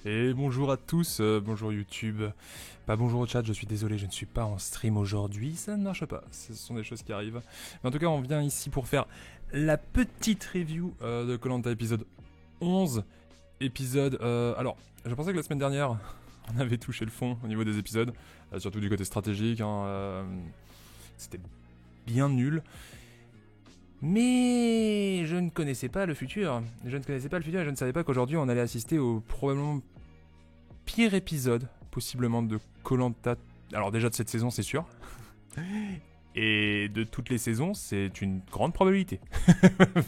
Et bonjour à tous, bonjour YouTube, pas bonjour au chat, je suis désolé, je ne suis pas en stream aujourd'hui, ça ne marche pas, ce sont des choses qui arrivent. Mais en tout cas, on vient ici pour faire la petite review de koh épisode 11. Alors, je pensais que la semaine dernière, on avait touché le fond au niveau des épisodes, surtout du côté stratégique, c'était bien nul. Mais je ne connaissais pas le futur. Je ne connaissais pas le futur et je ne savais pas qu'aujourd'hui on allait assister au probablement pire épisode, possiblement de koh-Lanta. Alors déjà de cette saison, c'est sûr. Et de toutes les saisons, c'est une grande probabilité.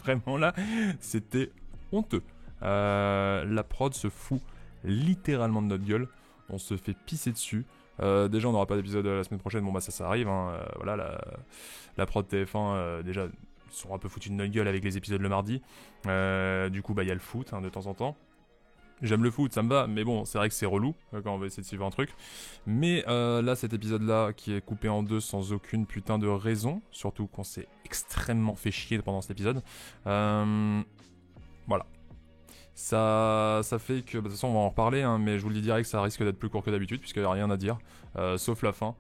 Vraiment là, c'était honteux. La prod se fout littéralement de notre gueule. On se fait pisser dessus. Déjà, on n'aura pas d'épisode la semaine prochaine. Bon, bah ça arrive. Voilà, la prod TF1, déjà, sont un peu foutus de notre gueule avec les épisodes le mardi. Du coup, bah il y a le foot de temps en temps. J'aime le foot, ça me va, mais bon, c'est vrai que c'est relou quand on va essayer de suivre un truc. Mais là, cet épisode-là, qui est coupé en deux sans aucune putain de raison, surtout qu'on s'est extrêmement fait chier pendant cet épisode. Voilà. Ça fait que, de toute façon, on va en reparler, mais je vous le dis direct, ça risque d'être plus court que d'habitude, puisqu'il n'y a rien à dire, sauf la fin,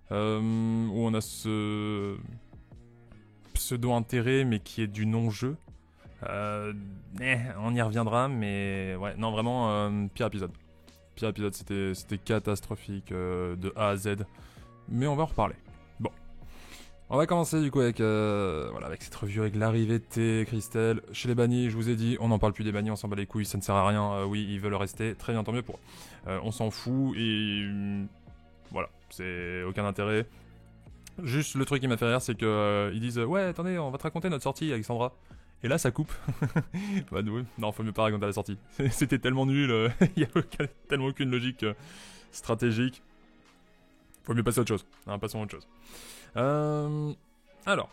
où on a ce pseudo-intérêt, mais qui est du non-jeu. On y reviendra, mais ouais, non, vraiment, pire épisode. Pire épisode, c'était catastrophique de A à Z. Mais on va en reparler. Bon. On va commencer du coup avec cette review avec l'arrivée de T, Christelle. Chez les bannis, je vous ai dit, on n'en parle plus des bannis, on s'en bat les couilles, ça ne sert à rien. Oui, ils veulent rester, très bien, tant mieux pour eux. On s'en fout et voilà, c'est aucun intérêt. Juste le truc qui m'a fait rire, c'est que ils disent ouais, attendez, on va te raconter notre sortie, Alexandra. Et là, ça coupe. Bah, non, faut mieux pas raconter la sortie. C'était tellement nul, il y a tellement aucune logique stratégique. Faut mieux passer à autre chose. Passons à autre chose. Alors,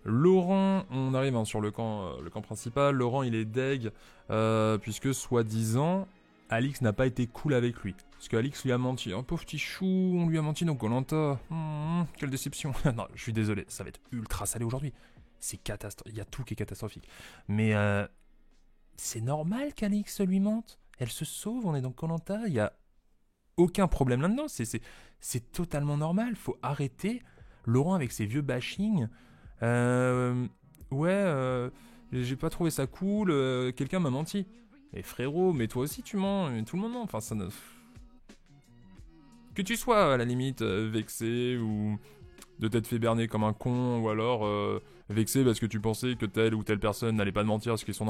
Laurent, on arrive sur le camp principal. Laurent, il est deg, puisque soi-disant, Alix n'a pas été cool avec lui. Parce qu'Alix lui a menti. Un pauvre petit chou, on lui a menti dans koh-Lanta. Quelle déception. Non, je suis désolé, ça va être ultra salé aujourd'hui. C'est catastrophique. Il y a tout qui est catastrophique. Mais c'est normal qu'Alix lui mente. Elle se sauve, on est dans koh-Lanta. Il n'y a aucun problème là-dedans. C'est totalement normal. Faut arrêter. Laurent avec ses vieux bashing. J'ai pas trouvé ça cool. Quelqu'un m'a menti. Mais frérot, mais toi aussi tu mens. Mais tout le monde ment. Enfin, ça ne... Que tu sois à la limite vexé ou de t'être fait berner comme un con, ou alors vexé parce que tu pensais que telle ou telle personne n'allait pas te mentir parce qu'ils sont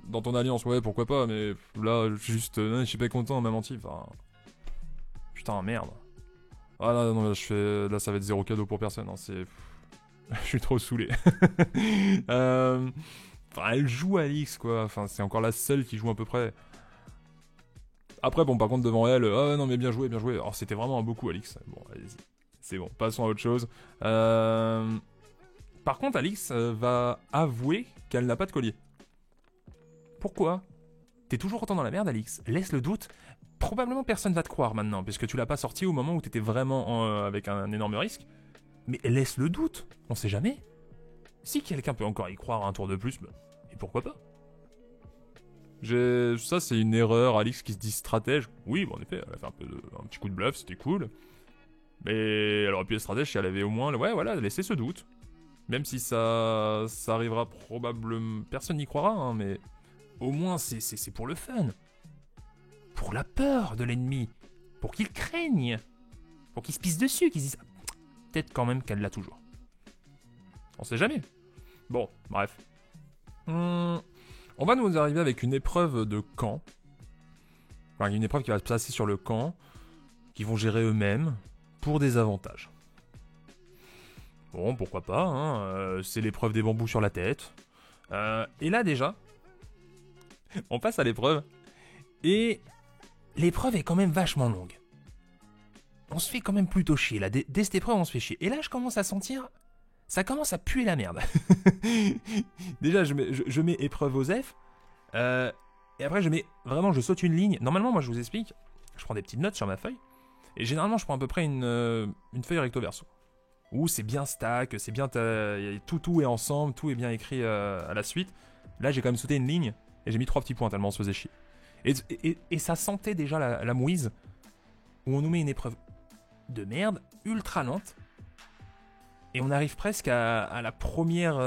dans ton alliance, ouais, pourquoi pas, mais là, juste, je suis pas content, on m'a menti, enfin... Putain, merde. Ah là, non, là, ça va être zéro cadeau pour personne, c'est... Je suis trop saoulé. Enfin, elle joue Alix, quoi, enfin, c'est encore la seule qui joue à peu près. Après, bon, par contre, devant elle, non, mais bien joué, bien joué. Alors, c'était vraiment un beau coup, Alix. Bon, allez-y. C'est bon, passons à autre chose. Par contre, Alix va avouer qu'elle n'a pas de collier. Pourquoi ? T'es toujours autant dans la merde, Alix. Laisse le doute. Probablement personne va te croire maintenant, puisque tu l'as pas sorti au moment où t'étais vraiment avec un énorme risque. Mais laisse le doute. On sait jamais. Si quelqu'un peut encore y croire un tour de plus, et pourquoi pas ? Ça, c'est une erreur, Alix qui se dit stratège. Oui, bon, en effet, elle a fait un petit coup de bluff, c'était cool. Mais elle aurait pu être stratège si elle avait au moins... Ouais, voilà, laisser ce doute. Même si ça arrivera probablement... Personne n'y croira, mais... Au moins, c'est pour le fun. Pour la peur de l'ennemi. Pour qu'il craigne. Pour qu'il se pisse dessus, qu'il se dise... Peut-être quand même qu'elle l'a toujours. On sait jamais. Bon, bref. On va nous arriver avec une épreuve de camp. Enfin, une épreuve qui va se placer sur le camp. Qui vont gérer eux-mêmes. Pour des avantages. Bon, pourquoi pas, c'est l'épreuve des bambous sur la tête. Et là, déjà... On passe à l'épreuve. Et... L'épreuve est quand même vachement longue. On se fait quand même plutôt chier, là. Dès cette épreuve, on se fait chier. Et là, je commence à sentir... Ça commence à puer la merde. Déjà, je mets épreuve aux F. Et après, je saute une ligne. Normalement, moi, je vous explique. Je prends des petites notes sur ma feuille. Et généralement, je prends à peu près une feuille recto verso. Où c'est bien stack, c'est bien... Tout est ensemble, tout est bien écrit à la suite. Là, j'ai quand même sauté une ligne. Et j'ai mis 3 petits points tellement on se faisait chier. Et ça sentait déjà la mouise, où on nous met une épreuve de merde, ultra lente, et on arrive presque à la première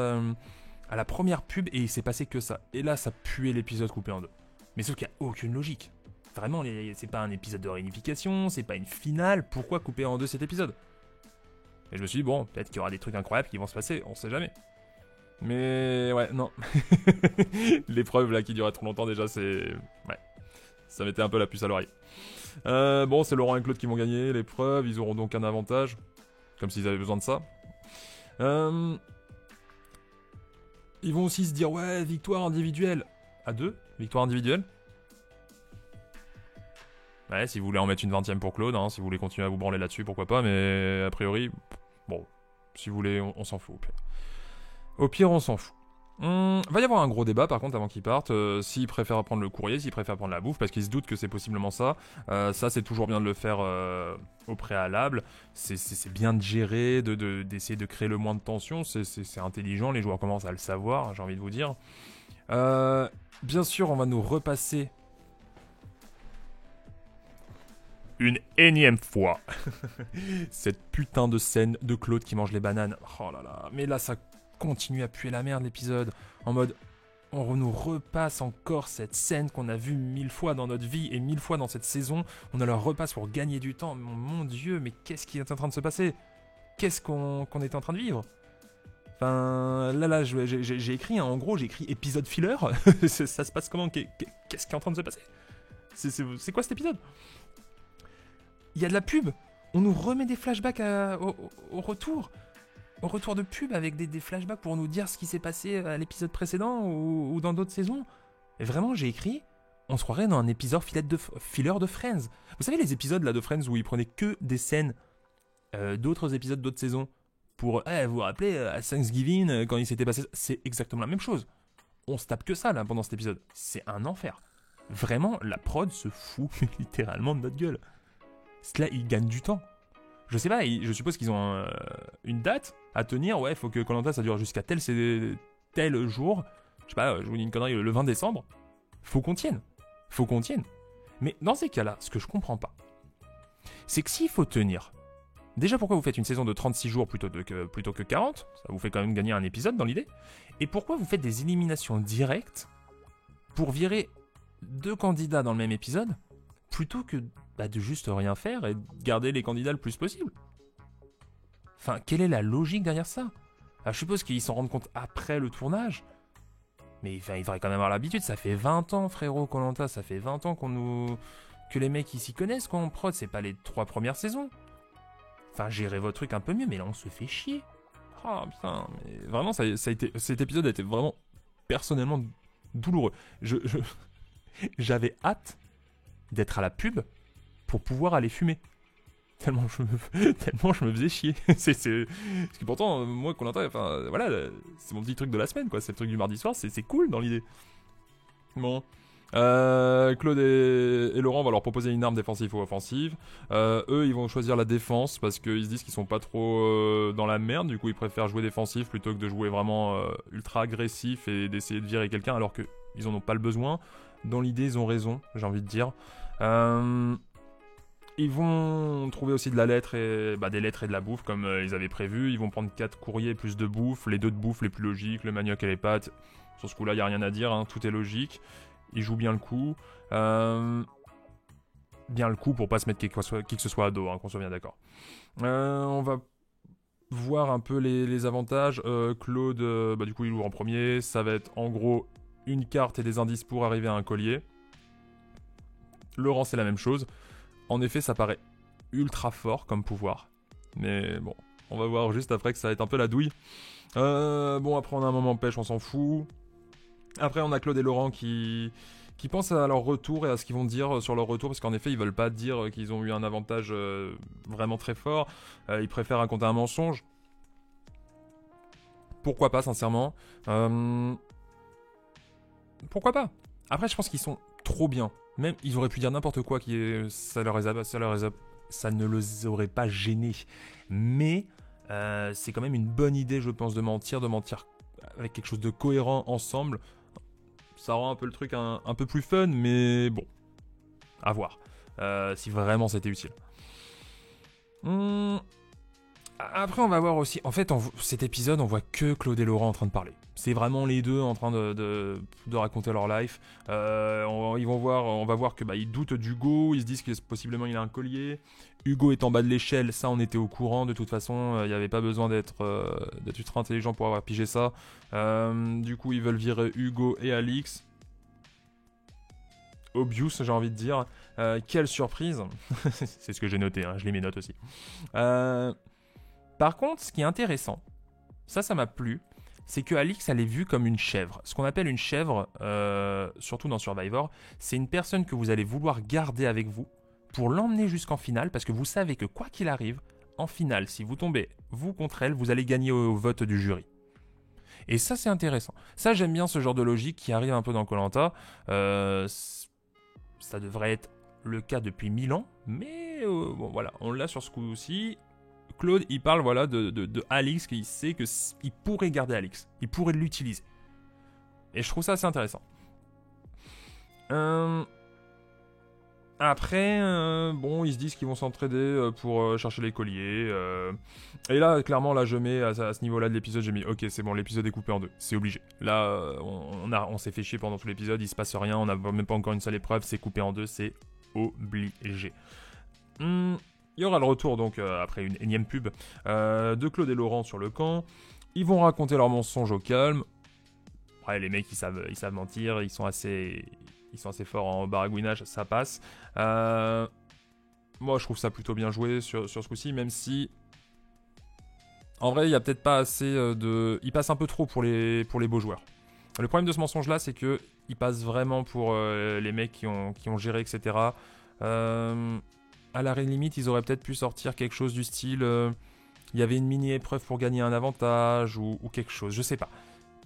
pub, et il s'est passé que ça. Et là, ça puait l'épisode coupé en deux. Mais sauf qu'il n'y a aucune logique. Vraiment, c'est pas un épisode de réunification, c'est pas une finale, pourquoi couper en deux cet épisode? Et je me suis dit, bon, peut-être qu'il y aura des trucs incroyables qui vont se passer, on sait jamais. Mais ouais, non. L'épreuve là qui durait trop longtemps déjà, c'est... Ouais, ça mettait un peu la puce à l'oreille. Bon, c'est Laurent et Claude qui vont gagner l'épreuve, ils auront donc un avantage, comme s'ils avaient besoin de ça. Ils vont aussi se dire, ouais, victoire individuelle. À 2, victoire individuelle. Ouais, si vous voulez en mettre une 20ème pour Claude, hein, si vous voulez continuer à vous branler là-dessus, pourquoi pas, mais a priori, bon, si vous voulez, on s'en fout au pire. Au pire, on s'en fout. Va y avoir un gros débat par contre avant qu'ils partent, s'ils préfèrent prendre le courrier, s'ils préfèrent prendre la bouffe, parce qu'ils se doutent que c'est possiblement ça. Ça, c'est toujours bien de le faire au préalable. C'est bien de gérer, d'essayer de créer le moins de tension, c'est intelligent, les joueurs commencent à le savoir, j'ai envie de vous dire. Bien sûr, on va nous repasser une énième fois cette putain de scène de Claude qui mange les bananes. Oh là là, mais là ça continue à puer la merde l'épisode. En mode, on nous repasse encore cette scène qu'on a vue 1000 fois dans notre vie et 1000 fois dans cette saison. On la repasse pour gagner du temps. Mon Dieu, mais qu'est-ce qui est en train de se passer? Qu'est-ce qu'on est en train de vivre? Enfin, là, j'ai écrit, hein, en gros, j'ai écrit épisode filler. Ça se passe comment? Qu'est-ce qui est en train de se passer? C'est quoi cet épisode? Il y a de la pub. On nous remet des flashbacks au retour. Au retour de pub avec des flashbacks pour nous dire ce qui s'est passé à l'épisode précédent ou dans d'autres saisons. Et vraiment, j'ai écrit, on se croirait dans un épisode filler de Friends. Vous savez les épisodes là de Friends où ils prenaient que des scènes d'autres épisodes d'autres saisons pour, vous vous rappelez, à Thanksgiving, quand il s'était passé... C'est exactement la même chose. On se tape que ça là pendant cet épisode. C'est un enfer. Vraiment, la prod se fout littéralement de notre gueule. Là, ils gagnent du temps. Je sais pas, je suppose qu'ils ont une date à tenir. Ouais, il faut que Koh-Lanta ça dure jusqu'à tel jour. Je sais pas, je vous dis une connerie, le 20 décembre. Faut qu'on tienne. Mais dans ces cas-là, ce que je comprends pas, c'est que s'il faut tenir... Déjà, pourquoi vous faites une saison de 36 jours plutôt que 40? Ça vous fait quand même gagner un épisode dans l'idée. Et pourquoi vous faites des éliminations directes pour virer 2 candidats dans le même épisode plutôt que de juste rien faire et de garder les candidats le plus possible? Enfin, quelle est la logique derrière ça? Alors, je suppose qu'ils s'en rendent compte après le tournage. Mais enfin, il faudrait quand même avoir l'habitude. Ça fait 20 ans, frérot, Koh-Lanta. Ça fait 20 ans que les mecs ici connaissent quand on prod. C'est pas les 3 premières saisons. Enfin, gérez votre truc un peu mieux, mais là, on se fait chier. Oh putain, mais vraiment, cet épisode a été vraiment, personnellement, douloureux. J'avais hâte d'être à la pub pour pouvoir aller fumer. Tellement je me faisais chier. Parce que pourtant, moi, Koh-Lanta, enfin, voilà, c'est mon petit truc de la semaine, quoi. C'est le truc du mardi soir, c'est cool dans l'idée. Bon. Claude et Laurent, on va leur proposer une arme défensive ou offensive. Eux, ils vont choisir la défense parce qu'ils se disent qu'ils sont pas trop dans la merde. Du coup, ils préfèrent jouer défensif plutôt que de jouer vraiment ultra agressif et d'essayer de virer quelqu'un alors qu'ils en ont pas le besoin. Dans l'idée, ils ont raison, j'ai envie de dire. Ils vont trouver aussi de la lettre des lettres et de la bouffe comme ils avaient prévu. Ils vont prendre 4 courriers plus de bouffe, les 2 de bouffe les plus logiques, le manioc et les pâtes. Sur ce coup-là, il n'y a rien à dire, hein, tout est logique. Ils jouent bien le coup. Bien le coup pour pas se mettre qui que ce soit à dos, hein, qu'on soit bien d'accord. On va voir un peu les avantages. Claude, du coup, il ouvre en premier. Ça va être en gros une carte et des indices pour arriver à un collier. Laurent, c'est la même chose. En effet, ça paraît ultra fort comme pouvoir. Mais bon, on va voir juste après que ça va être un peu la douille. Bon, après, on a un moment pêche, on s'en fout. Après, on a Claude et Laurent qui pensent à leur retour et à ce qu'ils vont dire sur leur retour, parce qu'en effet, ils veulent pas dire qu'ils ont eu un avantage vraiment très fort. Ils préfèrent raconter un mensonge. Pourquoi pas, sincèrement. Pourquoi pas? Après, je pense qu'ils sont trop bien. Même, ils auraient pu dire n'importe quoi, ça ne les aurait pas gênés. Mais c'est quand même une bonne idée, je pense, de mentir avec quelque chose de cohérent ensemble. Ça rend un peu le truc un peu plus fun, mais bon, à voir. Si vraiment c'était utile. Après, on va voir aussi. En fait, cet épisode, on voit que Claude et Laurent en train de parler. C'est vraiment les deux en train de raconter leur life. On va voir que ils doutent d'Hugo. Ils se disent que possiblement il a un collier. Hugo est en bas de l'échelle. Ça, on était au courant. De toute façon, il n'y avait pas besoin d'être ultra intelligent pour avoir pigé ça. Du coup, ils veulent virer Hugo et Alix. Obvious, j'ai envie de dire. Quelle surprise. C'est ce que j'ai noté. Je lis mes notes aussi. Par contre, ce qui est intéressant, ça m'a plu, c'est que Alix, elle est vue comme une chèvre. Ce qu'on appelle une chèvre, surtout dans Survivor, c'est une personne que vous allez vouloir garder avec vous pour l'emmener jusqu'en finale, parce que vous savez que quoi qu'il arrive, en finale, si vous tombez, vous contre elle, vous allez gagner au vote du jury. Et ça, c'est intéressant. Ça, j'aime bien ce genre de logique qui arrive un peu dans Koh-Lanta. Ça devrait être le cas depuis 1000 ans, mais bon, voilà, on l'a sur ce coup-ci. Claude, il parle de Alix, qu'il sait qu'il pourrait garder Alix. Il pourrait l'utiliser. Et je trouve ça assez intéressant. Après, ils se disent qu'ils vont s'entraider pour chercher les colliers. Et là, clairement, je mets à ce niveau-là de l'épisode, j'ai mis ok, c'est bon, l'épisode est coupé en deux. C'est obligé. Là, on s'est fait chier pendant tout l'épisode, il se passe rien, on n'a même pas encore une seule épreuve, c'est coupé en deux, c'est obligé. Il y aura le retour donc après une énième pub de Claude et Laurent sur le camp. Ils vont raconter leurs mensonges au calme. Ouais, les mecs ils savent mentir, ils sont assez forts en baragouinage, ça passe. Moi je trouve ça plutôt bien joué sur ce coup-ci, même si en vrai il y a peut-être pas assez il passe un peu trop pour les beaux joueurs. Le problème de ce mensonge là, c'est que il passe vraiment pour les mecs qui ont géré, etc. À la limite, ils auraient peut-être pu sortir quelque chose du style il y avait une mini-épreuve pour gagner un avantage ou quelque chose, je sais pas.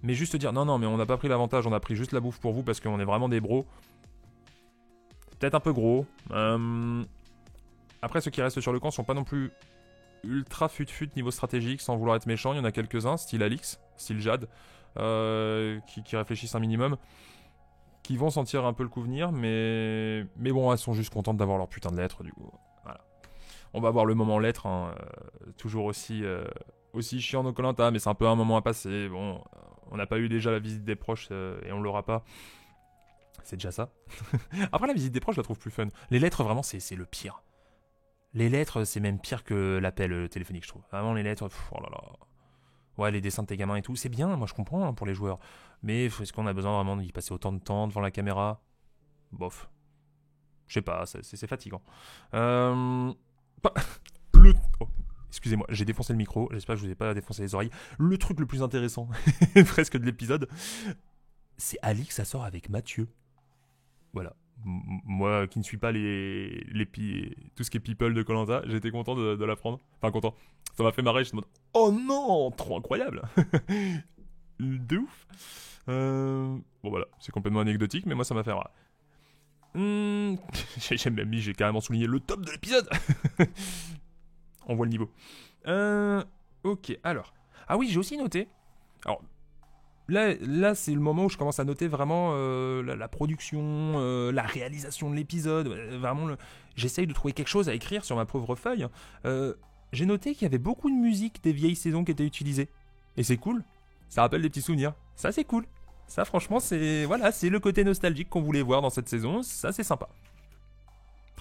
Mais juste dire non, mais on n'a pas pris l'avantage, on a pris juste la bouffe pour vous parce qu'on est vraiment des bros. C'est peut-être un peu gros. Après, ceux qui restent sur le camp sont pas non plus ultra fut-fut niveau stratégique, sans vouloir être méchant. Il y en a quelques-uns, style Alix, style Jade, qui réfléchissent un minimum, qui vont sentir un peu le coup venir, mais bon, elles sont juste contentes d'avoir leur putain de lettre, du coup. Voilà. On va voir le moment lettre, toujours aussi chiant dans Koh-Lanta, mais c'est un peu un moment à passer. Bon, on n'a pas eu déjà la visite des proches et on l'aura pas. C'est déjà ça. Après, la visite des proches, je la trouve plus fun. Les lettres, vraiment, c'est le pire. Les lettres, c'est même pire que l'appel téléphonique, je trouve. Vraiment, les lettres, oh là là. Ouais, les dessins de tes gamins et tout, c'est bien, moi je comprends pour les joueurs. Mais est-ce qu'on a besoin vraiment d'y passer autant de temps devant la caméra ? Bof. Je sais pas, c'est fatigant. Oh, excusez-moi, j'ai défoncé le micro, j'espère que je vous ai pas défoncé les oreilles. Le truc le plus intéressant, presque de l'épisode, c'est Alix, ça sort avec Mathieu. Voilà. Moi qui ne suis pas tout ce qui est people de Koh-Lanta, j'étais content de l'apprendre. Enfin, content. Ça m'a fait marrer, j'étais en mode oh non, trop incroyable. De ouf. Bon voilà, c'est complètement anecdotique, mais moi ça m'a fait marrer. J'ai carrément souligné le top de l'épisode. On voit le niveau. Ok, alors. Ah oui, j'ai aussi noté. Alors, là c'est le moment où je commence à noter vraiment la production, la réalisation de l'épisode. Vraiment, j'essaye de trouver quelque chose à écrire sur ma pauvre feuille. J'ai noté qu'il y avait beaucoup de musique des vieilles saisons qui étaient utilisées. Et c'est cool. Ça rappelle des petits souvenirs. Ça, c'est cool. Ça, franchement, c'est le côté nostalgique qu'on voulait voir dans cette saison. Ça, c'est sympa.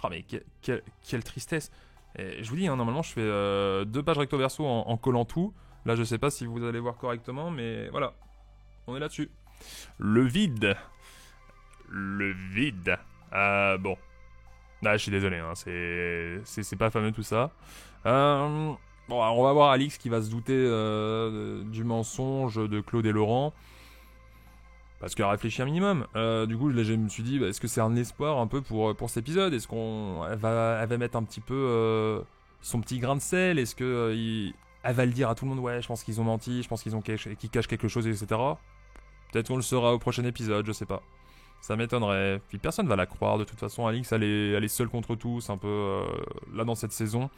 Oh, mais quelle tristesse. Et je vous dis, normalement, je fais 2 pages recto verso en collant tout. Là, je sais pas si vous allez voir correctement, mais voilà. On est là-dessus. Le vide. Bon. Ah, je suis désolé, c'est pas fameux tout ça. Bon, alors on va voir Alix qui va se douter du mensonge de Claude et Laurent. Parce qu'elle réfléchit un minimum. Du coup, là, je me suis dit, est-ce que c'est un espoir un peu pour cet épisode ? Est-ce qu'elle va mettre un petit peu son petit grain de sel ? Est-ce qu'elle va le dire à tout le monde ? Ouais, je pense qu'ils ont menti, je pense qu'ils cachent quelque chose, etc. Peut-être qu'on le saura au prochain épisode, je sais pas. Ça m'étonnerait. Puis personne va la croire. De toute façon, Alix, elle est seule contre tous, un peu là dans cette saison.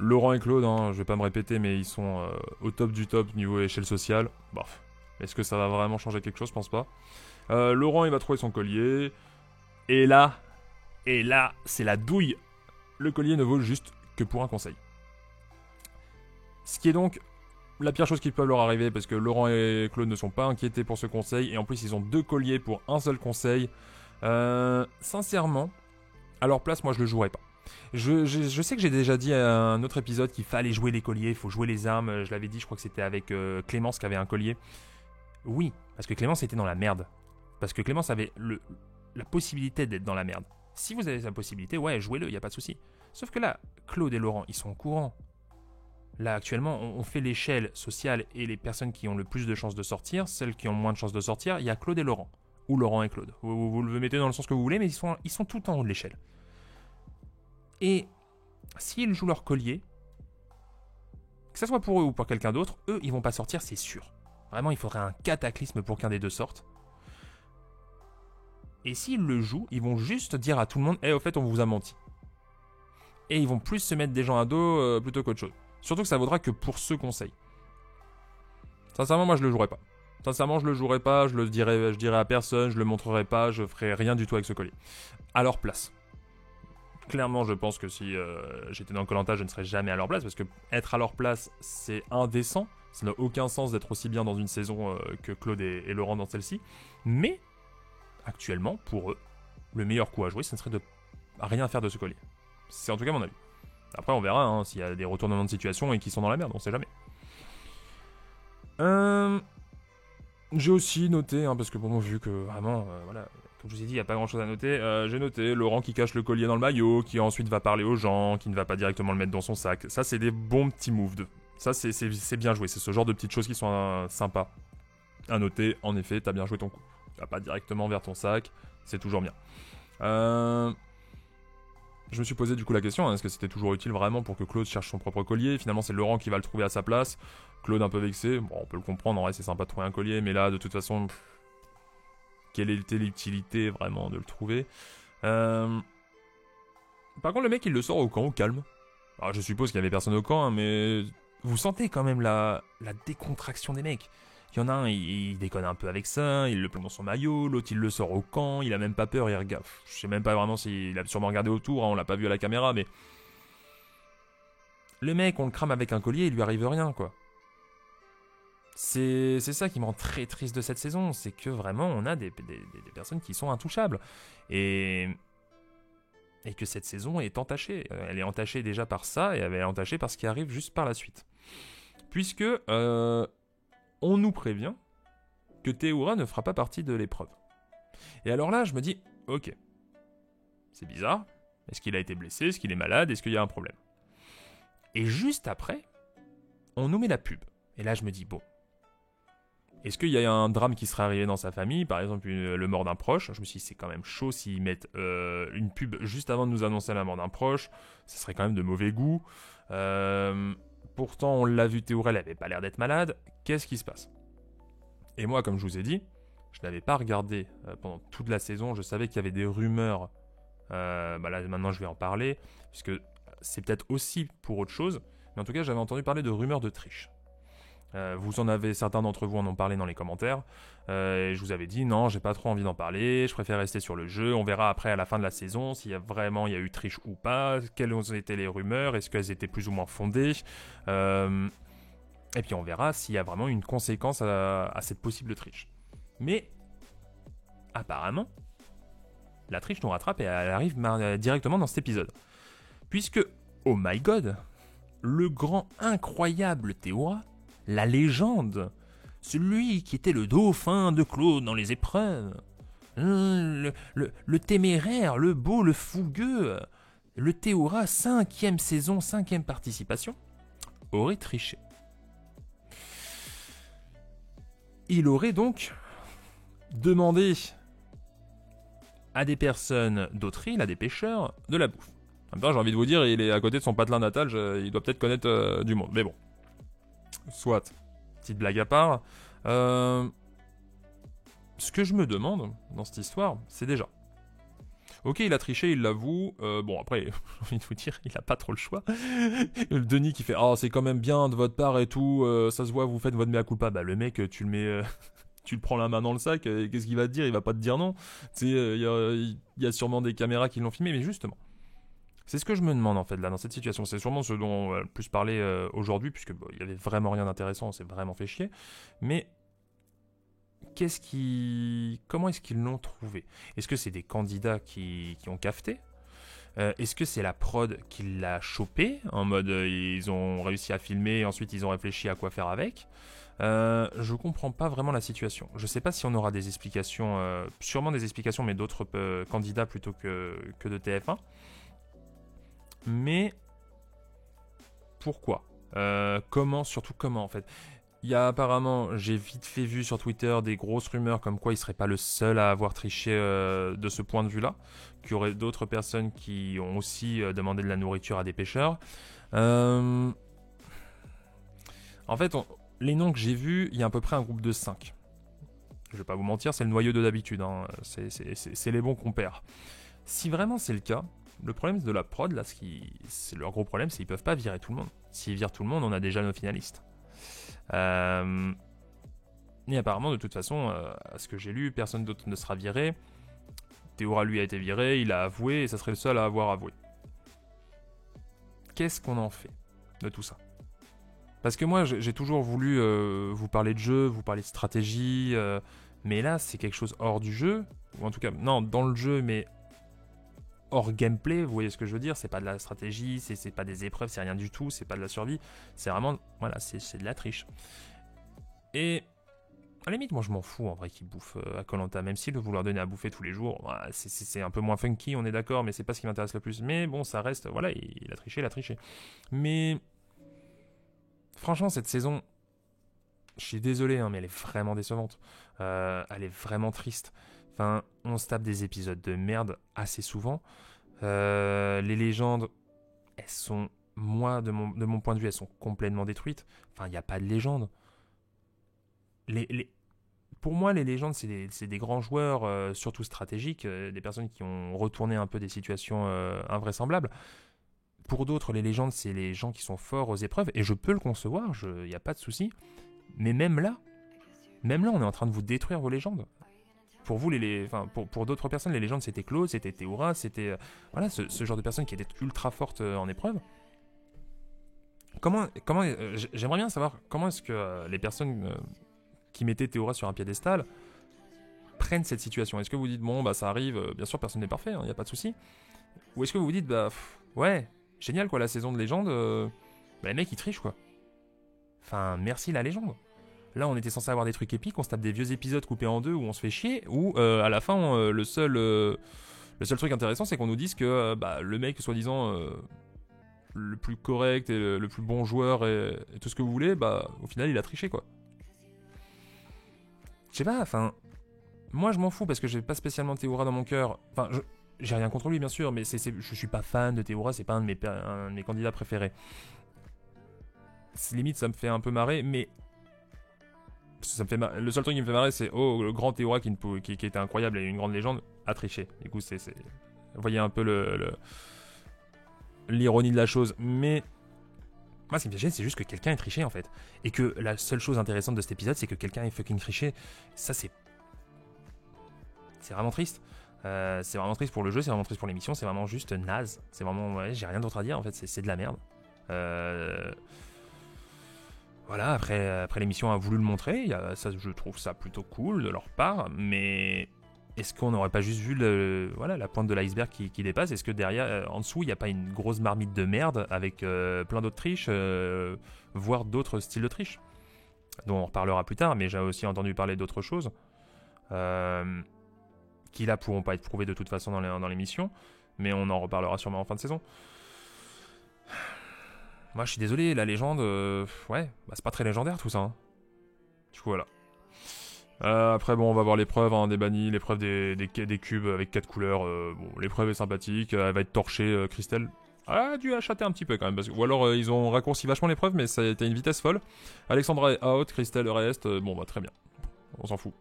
Laurent et Claude, je vais pas me répéter, mais ils sont au top du top niveau échelle sociale. Bref, Est-ce que ça va vraiment changer quelque chose? Je pense pas. Laurent, il va trouver son collier. Et là, c'est la douille. Le collier ne vaut juste que pour un conseil. Ce qui est donc la pire chose qui peut leur arriver, parce que Laurent et Claude ne sont pas inquiétés pour ce conseil, et en plus ils ont 2 colliers pour un seul conseil. Sincèrement, à leur place, moi je le jouerais pas. Je sais que j'ai déjà dit à un autre épisode qu'il fallait jouer les colliers, il faut jouer les armes. Je l'avais dit, je crois que c'était avec Clémence qui avait un collier. Oui, parce que Clémence était dans la merde. Parce que Clémence avait la possibilité d'être dans la merde. Si vous avez la possibilité, ouais, jouez-le, il n'y a pas de souci. Sauf que là, Claude et Laurent, ils sont au courant. Là, actuellement, on fait l'échelle sociale et les personnes qui ont le plus de chances de sortir, celles qui ont moins de chances de sortir, il y a Claude et Laurent. Ou Laurent et Claude. Vous le mettez dans le sens que vous voulez, mais ils sont tout en haut de l'échelle. Et s'ils jouent leur collier, que ce soit pour eux ou pour quelqu'un d'autre, eux, ils vont pas sortir, c'est sûr. Vraiment, il faudrait un cataclysme pour qu'un des deux sorte. Et s'ils le jouent, ils vont juste dire à tout le monde « au fait, on vous a menti ». Et ils vont plus se mettre des gens à dos plutôt qu'autre chose. Surtout que ça vaudra que pour ce conseil. Sincèrement, moi, je le jouerai pas. Sincèrement, je le jouerai pas, je dirai à personne, je le montrerai pas, je ferai rien du tout avec ce collier. À leur place. Clairement, je pense que si j'étais dans Koh-Lanta, je ne serais jamais à leur place, parce que être à leur place, c'est indécent. Ça n'a aucun sens d'être aussi bien dans une saison que Claude et Laurent dans celle-ci. Mais, actuellement, pour eux, le meilleur coup à jouer, ce serait de rien faire de ce collier. C'est en tout cas mon avis. Après, on verra s'il y a des retournements de situation et qu'ils sont dans la merde, on sait jamais. J'ai aussi noté, parce que bon, vu que vraiment, voilà, comme je vous ai dit, il n'y a pas grand chose à noter, j'ai noté Laurent qui cache le collier dans le maillot, qui ensuite va parler aux gens, qui ne va pas directement le mettre dans son sac. Ça, c'est des bons petits moves. Ça, c'est bien joué. C'est ce genre de petites choses qui sont sympas à noter. En effet, t'as bien joué ton coup. Tu vas pas directement vers ton sac, c'est toujours bien. Je me suis posé du coup la question, est-ce que c'était toujours utile vraiment pour que Claude cherche son propre collier? Finalement, c'est Laurent qui va le trouver à sa place. Claude un peu vexé, bon, on peut le comprendre, en vrai c'est sympa de trouver un collier, mais là, de toute façon, quelle était l'utilité vraiment de le trouver? Par contre, le mec, il le sort au camp, au calme. Alors, je suppose qu'il y avait personne au camp, mais vous sentez quand même la décontraction des mecs. Il y en a un, il déconne un peu avec ça, il le plante dans son maillot, l'autre il le sort au camp, il a même pas peur, il regarde. Je sais même pas vraiment s'il a sûrement regardé autour, on l'a pas vu à la caméra, mais... Le mec, on le crame avec un collier, il lui arrive rien, quoi. C'est ça qui me rend très triste de cette saison, c'est que vraiment on a des personnes qui sont intouchables. Et que cette saison est entachée. Elle est entachée déjà par ça, et elle est entachée par ce qui arrive juste par la suite. Puisque... on nous prévient que Théoura ne fera pas partie de l'épreuve. Et alors là, je me dis, ok, c'est bizarre. Est-ce qu'il a été blessé? Est-ce qu'il est malade? Est-ce qu'il y a un problème? Et juste après, on nous met la pub. Et là, je me dis, bon, est-ce qu'il y a un drame qui serait arrivé dans sa famille? Par exemple, le mort d'un proche. Je me suis dit, c'est quand même chaud s'ils mettent une pub juste avant de nous annoncer la mort d'un proche. Ça serait quand même de mauvais goût. Pourtant, on l'a vu, Théoura, elle n'avait pas l'air d'être malade. Qu'est-ce qui se passe? Et moi, comme je vous ai dit, je n'avais pas regardé pendant toute la saison. Je savais qu'il y avait des rumeurs. Là, maintenant, je vais en parler, puisque c'est peut-être aussi pour autre chose. Mais en tout cas, j'avais entendu parler de rumeurs de triche. Vous en avez, certains d'entre vous en ont parlé dans les commentaires. Et je vous avais dit, non, j'ai pas trop envie d'en parler. Je préfère rester sur le jeu. On verra après, à la fin de la saison, s'il y a vraiment il y a eu triche ou pas. Quelles ont été les rumeurs? Est-ce qu'elles étaient plus ou moins fondées? Et puis on verra s'il y a vraiment une conséquence à cette possible triche. Mais, apparemment, la triche nous rattrape et elle arrive directement dans cet épisode. Puisque, oh my god, le grand incroyable Théoura, la légende, celui qui était le dauphin de Claude dans les épreuves, le téméraire, le beau, le fougueux, le Théoura, 5e saison, 5e participation, aurait triché. Il aurait donc demandé à des personnes d'autres îles, à des pêcheurs, de la bouffe. En même temps, j'ai envie de vous dire, il est à côté de son patelin natal, il doit peut-être connaître du monde. Mais bon, soit, petite blague à part. Ce que je me demande dans cette histoire, c'est déjà... Ok, il a triché, il l'avoue. Bon, après, j'ai envie de vous dire, il a pas trop le choix. Le Denis qui fait « Ah, c'est quand même bien de votre part et tout, ça se voit, vous faites votre mea culpa. » Bah, le mec, tu le mets tu te prends la main dans le sac, qu'est-ce qu'il va te dire? Il va pas te dire non. Tu sais, il y a sûrement des caméras qui l'ont filmé, mais justement. C'est ce que je me demande en fait là dans cette situation. C'est sûrement ce dont on va le plus parler aujourd'hui, puisque il y avait vraiment rien d'intéressant, on s'est vraiment fait chier. Mais comment est-ce qu'ils l'ont trouvé? Est-ce que c'est des candidats qui ont cafeté? Est-ce que c'est la prod qui l'a chopé en mode ils ont réussi à filmer et ensuite ils ont réfléchi à quoi faire avec? Je comprends pas vraiment la situation. Je sais pas si on aura des explications, sûrement des explications, mais d'autres candidats plutôt que de TF1. Mais pourquoi? Surtout comment en fait? Il y a apparemment, j'ai vite fait vu sur Twitter des grosses rumeurs comme quoi il serait pas le seul à avoir triché de ce point de vue-là, qu'il y aurait d'autres personnes qui ont aussi demandé de la nourriture à des pêcheurs. En fait, les noms que j'ai vus, il y a à peu près un groupe de 5. Je vais pas vous mentir, c'est le noyau de d'habitude, hein. C'est les bons compères. Si vraiment c'est le cas, le problème de la prod, là, c'est leur gros problème, c'est qu'ils peuvent pas virer tout le monde. S'ils virent tout le monde, on a déjà nos finalistes. Et apparemment, de toute façon, à ce que j'ai lu, personne d'autre ne sera viré. Théora, lui, a été viré, il a avoué, et ça serait le seul à avoir avoué. Qu'est-ce qu'on en fait de tout ça? Parce que moi, j'ai toujours voulu vous parler de jeu, vous parler de stratégie, mais là, c'est quelque chose hors du jeu, ou en tout cas, non, dans le jeu, mais hors gameplay, vous voyez ce que je veux dire? C'est pas de la stratégie, c'est pas des épreuves, c'est rien du tout, c'est pas de la survie, c'est vraiment, voilà, c'est de la triche. Et à la limite, moi je m'en fous en vrai qu'ils bouffent à Koh-Lanta, même si de vouloir donner à bouffer tous les jours, voilà, c'est un peu moins funky, on est d'accord, mais c'est pas ce qui m'intéresse le plus. Mais bon, ça reste, voilà, il a triché. Mais franchement, cette saison, je suis désolé, hein, mais elle est vraiment décevante. Elle est vraiment triste. Enfin, on se tape des épisodes de merde assez souvent. Les légendes, elles sont, moi, de mon point de vue, elles sont complètement détruites. Enfin, il n'y a pas de légende. Pour moi, les légendes, c'est des grands joueurs, surtout stratégiques, des personnes qui ont retourné un peu des situations invraisemblables. Pour d'autres, les légendes, c'est les gens qui sont forts aux épreuves, et je peux le concevoir, il n'y a pas de souci. Mais même là, on est en train de vous détruire vos légendes. Pour vous, pour d'autres personnes, les légendes, c'était Claude, c'était Théora, c'était voilà, ce genre de personnes qui étaient ultra fortes en épreuve. J'aimerais bien savoir comment est-ce que les personnes qui mettaient Théora sur un piédestal prennent cette situation. Est-ce que vous dites, bon, bah ça arrive, bien sûr, personne n'est parfait, il n'y a pas de souci. Ou est-ce que vous vous dites, bah ouais, génial quoi, la saison de légende, bah, les mecs ils trichent quoi. Enfin, merci la légende. Là, on était censé avoir des trucs épiques, on se tape des vieux épisodes coupés en deux où on se fait chier, où à la fin, le seul truc intéressant, c'est qu'on nous dise que le mec, soi-disant, le plus correct et le plus bon joueur et tout ce que vous voulez, bah au final, il a triché quoi. Je sais pas, enfin, moi je m'en fous parce que j'ai pas spécialement Théora dans mon cœur. Enfin, j'ai rien contre lui bien sûr, mais je suis pas fan de Théora, c'est pas un de mes candidats préférés. Limite, ça me fait un peu marrer, mais le seul truc qui me fait marrer, c'est le grand Théora qui était incroyable et une grande légende a triché. Du coup, vous voyez un peu l'ironie de la chose, mais moi, ce qui me fait gêner, c'est juste que quelqu'un ait triché en fait, et que la seule chose intéressante de cet épisode, c'est que quelqu'un ait fucking triché. Ça, c'est vraiment triste. C'est vraiment triste pour le jeu, c'est vraiment triste pour l'émission, c'est vraiment juste naze. C'est vraiment, ouais, j'ai rien d'autre à dire en fait, c'est de la merde. Voilà, après l'émission a voulu le montrer, ça, je trouve ça plutôt cool de leur part, mais est-ce qu'on n'aurait pas juste vu la pointe de l'iceberg qui dépasse? Est-ce que derrière, en dessous, il n'y a pas une grosse marmite de merde avec plein d'autres triches, voire d'autres styles de triche, dont on reparlera plus tard, mais j'ai aussi entendu parler d'autres choses qui là pourront pas être prouvées de toute façon dans l'émission, mais on en reparlera sûrement en fin de saison. Moi, je suis désolé, la légende, c'est pas très légendaire tout ça. Hein. Du coup, voilà. Après, bon, on va voir l'épreuve des bannis, l'épreuve des cubes avec 4 couleurs. Bon, l'épreuve est sympathique, elle va être torchée. Christelle a dû achater un petit peu quand même. Ou alors, ils ont raccourci vachement l'épreuve, mais ça a été une vitesse folle. Alexandra est out, Christelle reste. Bon, bah, très bien. On s'en fout.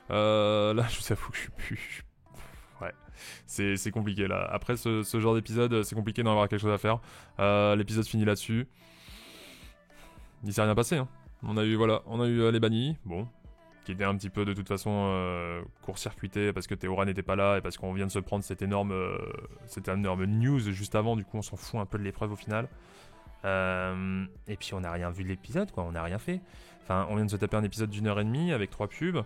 Là, je vous avoue que je suis plus. Ouais, c'est compliqué là. Après ce genre d'épisode, c'est compliqué d'en avoir quelque chose à faire. L'épisode finit là-dessus. Il s'est rien passé. Hein. On a eu les bannis. Bon, qui était un petit peu de toute façon court-circuité parce que Théora n'était pas là et parce qu'on vient de se prendre cette énorme news juste avant, du coup on s'en fout un peu de l'épreuve au final. Et puis on n'a rien vu de l'épisode, quoi, on n'a rien fait. Enfin, on vient de se taper un épisode d'1h30 avec 3 pubs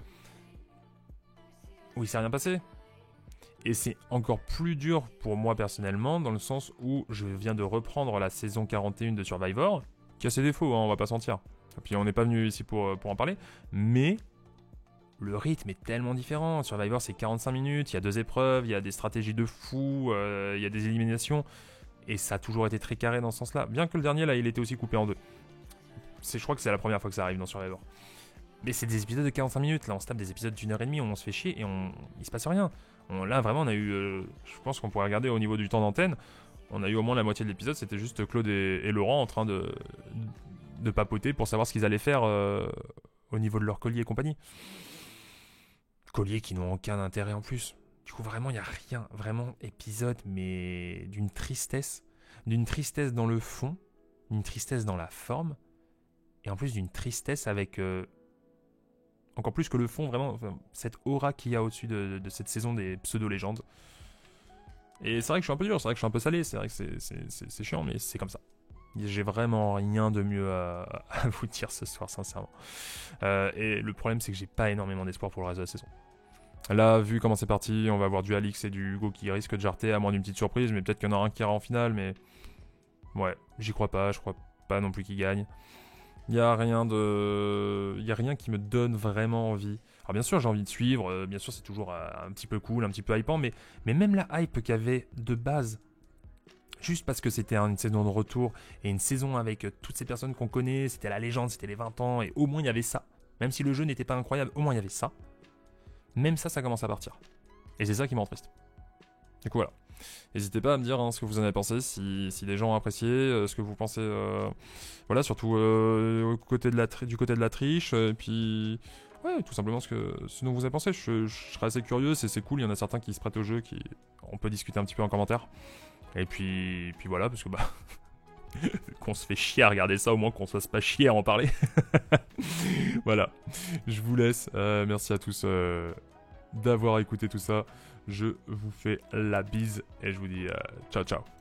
où il s'est rien passé. Et c'est encore plus dur pour moi personnellement, dans le sens où je viens de reprendre la saison 41 de Survivor, qui a ses défauts, hein, on va pas sentir. Et puis on n'est pas venu ici pour en parler, mais le rythme est tellement différent. Survivor c'est 45 minutes, il y a 2 épreuves, il y a des stratégies de fou, il y a des éliminations, et ça a toujours été très carré dans ce sens-là. Bien que le dernier là, il était aussi coupé en 2. Je crois que c'est la première fois que ça arrive dans Survivor. Mais c'est des épisodes de 45 minutes, là on se tape des épisodes d'1h30 où on se fait chier et il se passe rien. Là vraiment on a eu, je pense qu'on pourrait regarder au niveau du temps d'antenne, on a eu au moins la moitié de l'épisode, c'était juste Claude et Laurent en train de papoter pour savoir ce qu'ils allaient faire au niveau de leur collier et compagnie. Colliers qui n'ont aucun intérêt en plus. Du coup vraiment il n'y a rien, vraiment épisode mais d'une tristesse dans le fond, d'une tristesse dans la forme, et en plus d'une tristesse avec... encore plus que le fond, vraiment, enfin, cette aura qu'il y a au-dessus de cette saison des pseudo-légendes. Et c'est vrai que je suis un peu dur, c'est vrai que je suis un peu salé, c'est vrai que c'est chiant, mais c'est comme ça. J'ai vraiment rien de mieux à vous dire ce soir, sincèrement. Et le problème, c'est que j'ai pas énormément d'espoir pour le reste de la saison. Là, vu comment c'est parti, on va avoir du Alix et du Hugo qui risquent de jarter, à moins d'une petite surprise, mais peut-être qu'il y en aura un qui ira en finale, mais... Ouais, j'y crois pas, je crois pas non plus qu'il gagne. Il y a rien qui me donne vraiment envie. Alors bien sûr j'ai envie de suivre, bien sûr c'est toujours un petit peu cool, un petit peu hypant, mais même la hype qu'il y avait de base, juste parce que c'était une saison de retour et une saison avec toutes ces personnes qu'on connaît, c'était la légende, c'était les 20 ans, et au moins il y avait ça. Même si le jeu n'était pas incroyable, au moins il y avait ça. Même ça commence à partir. Et c'est ça qui me rend triste. Du coup voilà. N'hésitez pas à me dire ce que vous en avez pensé, si des gens ont apprécié, ce que vous pensez, voilà, surtout du côté de la triche, et puis ouais, tout simplement ce dont vous avez pensé. Je serais assez curieux, c'est cool, il y en a certains qui se prêtent au jeu, on peut discuter un petit peu en commentaire. Et puis voilà, parce que bah qu'on se fait chier à regarder ça, au moins qu'on se fasse pas chier à en parler. Voilà, je vous laisse, merci à tous d'avoir écouté tout ça. Je vous fais la bise et je vous dis ciao ciao.